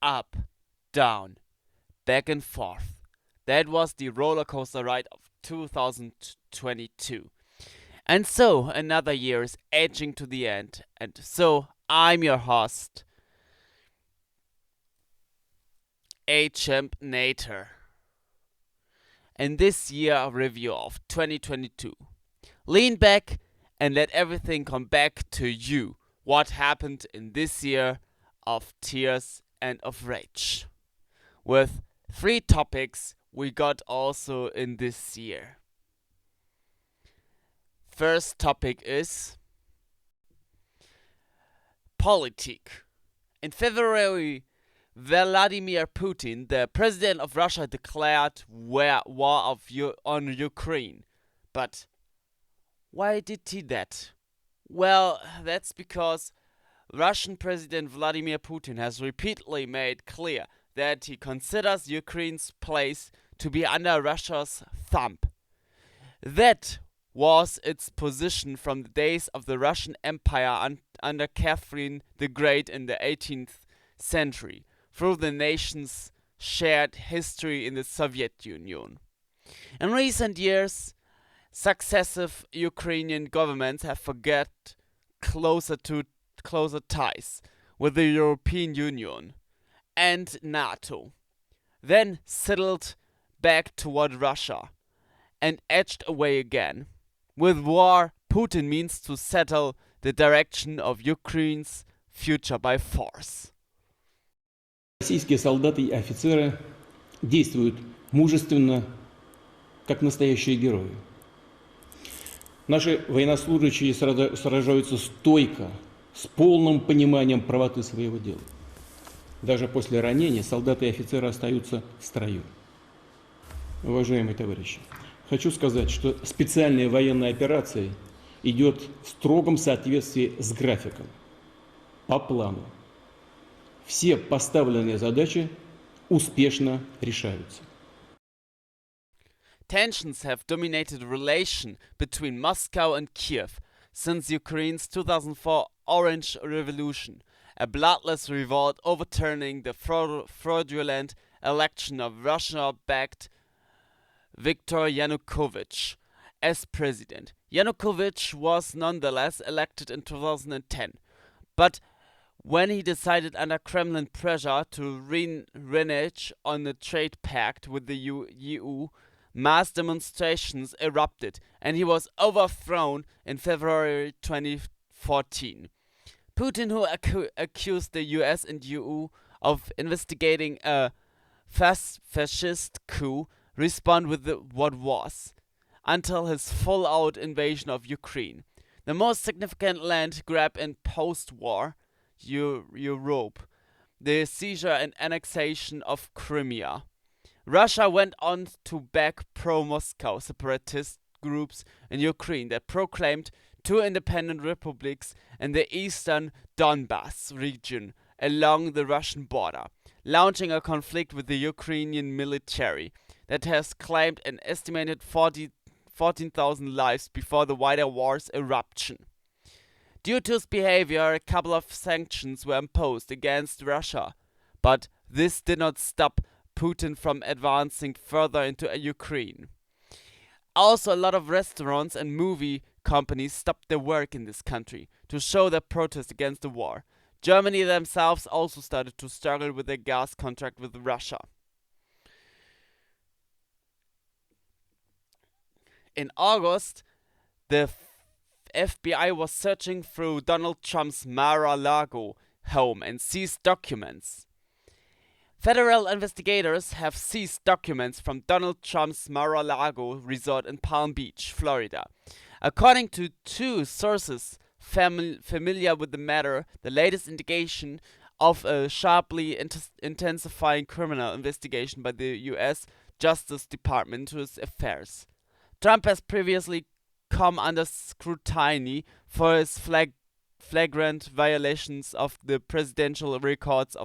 up, down, back and forth. That was the roller coaster ride of 2022. And so another year is edging to the end. And so I'm your host, A Champ Nater. In this year review of 2022, lean back and let everything come back to you. What happened in this year of tears and of rage? With 3 topics we got also in this year. First topic is politik. In February, Vladimir Putin, the president of Russia, declared war on Ukraine. But why did he that? Well, that's because Russian President Vladimir Putin has repeatedly made clear that he considers Ukraine's place to be under Russia's thumb. That was its position from the days of the Russian Empire under Catherine the Great in the 18th century, through the nation's shared history in the Soviet Union. In recent years, successive Ukrainian governments have forged closer ties with the European Union and NATO, then settled back toward Russia and edged away again. With war, Putin means to settle the direction of Ukraine's future by force. Российские солдаты и офицеры действуют мужественно, как настоящие герои. Наши военнослужащие сражаются стойко, с полным пониманием правоты своего дела. Даже после ранения солдаты и офицеры остаются в строю. Уважаемые товарищи, хочу сказать, что специальная военная операция идет в строгом соответствии с графиком, по плану. Все поставленные задачи успешно решаются. Tensions have dominated relation between Moscow and Kiev since Ukraine's 2004 Orange Revolution, a bloodless revolt overturning the fraudulent election of Russia-backed Viktor Yanukovych as president. Yanukovych was nonetheless elected in 2010, but when he decided under Kremlin pressure to renege on the trade pact with the EU, mass demonstrations erupted and he was overthrown in February 2014. Putin, who accused the US and EU of investigating a fascist coup, responded with what was, until his full-out invasion of Ukraine, the most significant land grab in post-war Europe, the seizure and annexation of Crimea. Russia went on to back pro-Moscow separatist groups in Ukraine that proclaimed 2 independent republics in the eastern Donbas region along the Russian border, launching a conflict with the Ukrainian military that has claimed an estimated 14,000 lives before the wider war's eruption. Due to his behavior, a couple of sanctions were imposed against Russia, but this did not stop Putin from advancing further into Ukraine. Also, a lot of restaurants and movie companies stopped their work in this country to show their protest against the war. Germany themselves also started to struggle with their gas contract with Russia. In August, the FBI was searching through Donald Trump's Mar-a-Lago home and seized documents. Federal investigators have seized documents from Donald Trump's Mar-a-Lago resort in Palm Beach, Florida. According to 2 sources familiar with the matter, the latest indication of a sharply intensifying criminal investigation by the US Justice Department into his affairs. Trump has previously come under scrutiny for his flagrant violations of the Presidential Records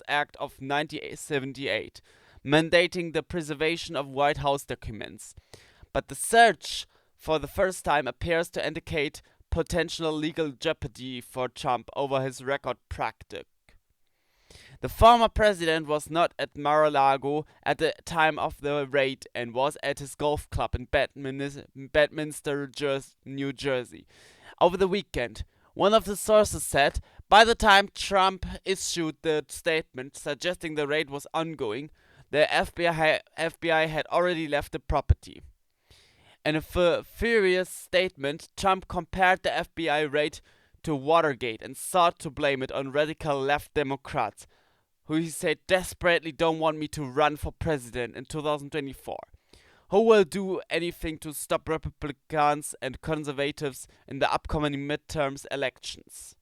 Act of 1978, mandating the preservation of White House documents. But the search, for the first time, appears to indicate potential legal jeopardy for Trump over his record practice. The former president was not at Mar-a-Lago at the time of the raid and was at his golf club in Bedminster, New Jersey. Over the weekend, one of the sources said, by the time Trump issued the statement suggesting the raid was ongoing, the FBI had already left the property. In a furious statement, Trump compared the FBI raid to Watergate and sought to blame it on radical left Democrats, who he said desperately don't want me to run for president in 2024. Who will do anything to stop Republicans and conservatives in the upcoming midterms elections?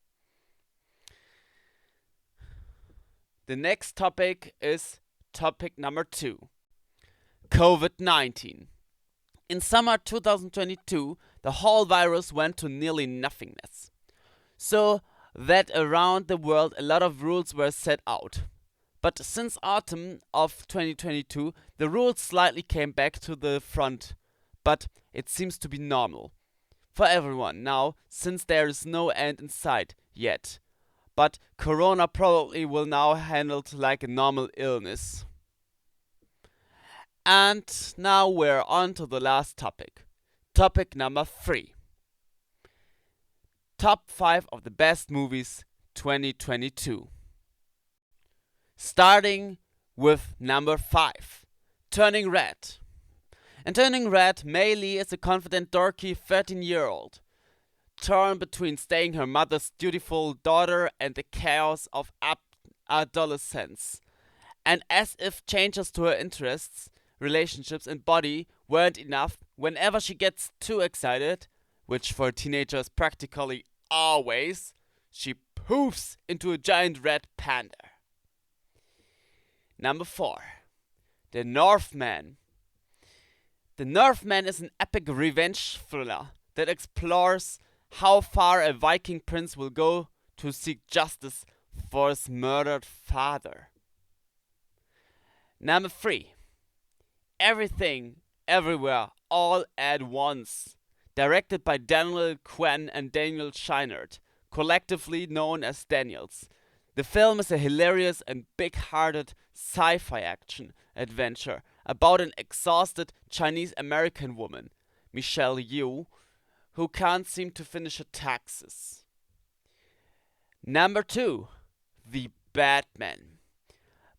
The next topic is topic number 2. COVID-19. In summer 2022, the whole virus went to nearly nothingness. So that around the world a lot of rules were set out. But since autumn of 2022, the rules slightly came back to the front, but it seems to be normal for everyone now, since there is no end in sight yet. But Corona probably will now handled like a normal illness. And now we're on to the last topic. Topic number 3. Top 5 of the best movies 2022. Starting with number 5, Turning Red. In Turning Red, Mei Lee is a confident, dorky 13-year-old, torn between staying her mother's dutiful daughter and the chaos of adolescence. And as if changes to her interests, relationships, and body weren't enough, whenever she gets too excited, which for teenagers practically always, she poofs into a giant red panda. Number 4. The Northman. The Northman is an epic revenge thriller that explores how far a Viking prince will go to seek justice for his murdered father. Number 3. Everything, Everywhere, All at Once. Directed by Daniel Kwan and Daniel Scheinert, collectively known as Daniels. The film is a hilarious and big-hearted sci-fi action adventure about an exhausted Chinese-American woman, Michelle Yeoh, who can't seem to finish her taxes. Number 2. The Batman.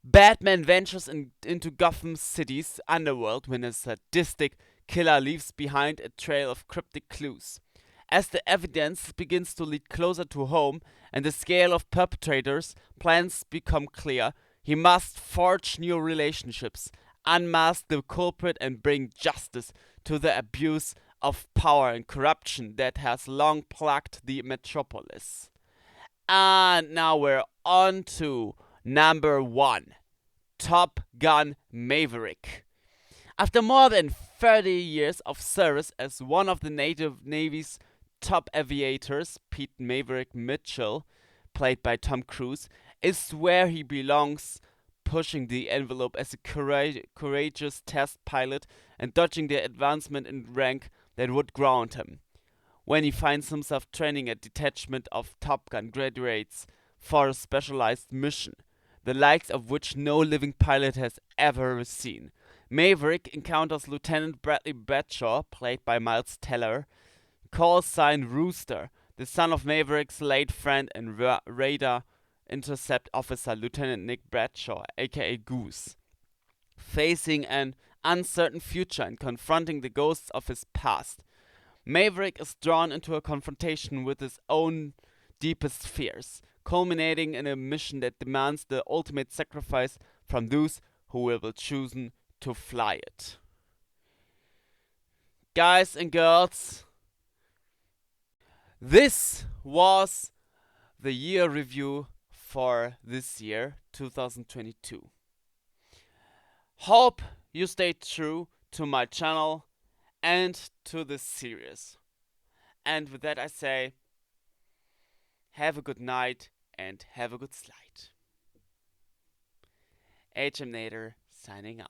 Batman ventures into Gotham City's underworld when a sadistic killer leaves behind a trail of cryptic clues. As the evidence begins to lead closer to home and the scale of perpetrators' plans become clear, he must forge new relationships, unmask the culprit, and bring justice to the abuse of power and corruption that has long plagued the metropolis. And now we're on to number 1, Top Gun Maverick. After more than 30 years of service as one of the Navy's top aviators, Pete Maverick Mitchell, played by Tom Cruise, is where he belongs, pushing the envelope as a courageous test pilot and dodging the advancement in rank that would ground him. When he finds himself training a detachment of Top Gun graduates for a specialized mission, the likes of which no living pilot has ever seen, Maverick encounters Lieutenant Bradley Bradshaw, played by Miles Teller, call sign Rooster, the son of Maverick's late friend and radar intercept officer Lieutenant Nick Bradshaw, aka Goose. Facing an uncertain future and confronting the ghosts of his past, Maverick is drawn into a confrontation with his own deepest fears, culminating in a mission that demands the ultimate sacrifice from those who will choose to fly it. Guys and girls, this was the year review for this year, 2022. Hope you stay true to my channel and to this series. And with that I say, have a good night and have a good slide. HM Nader signing out.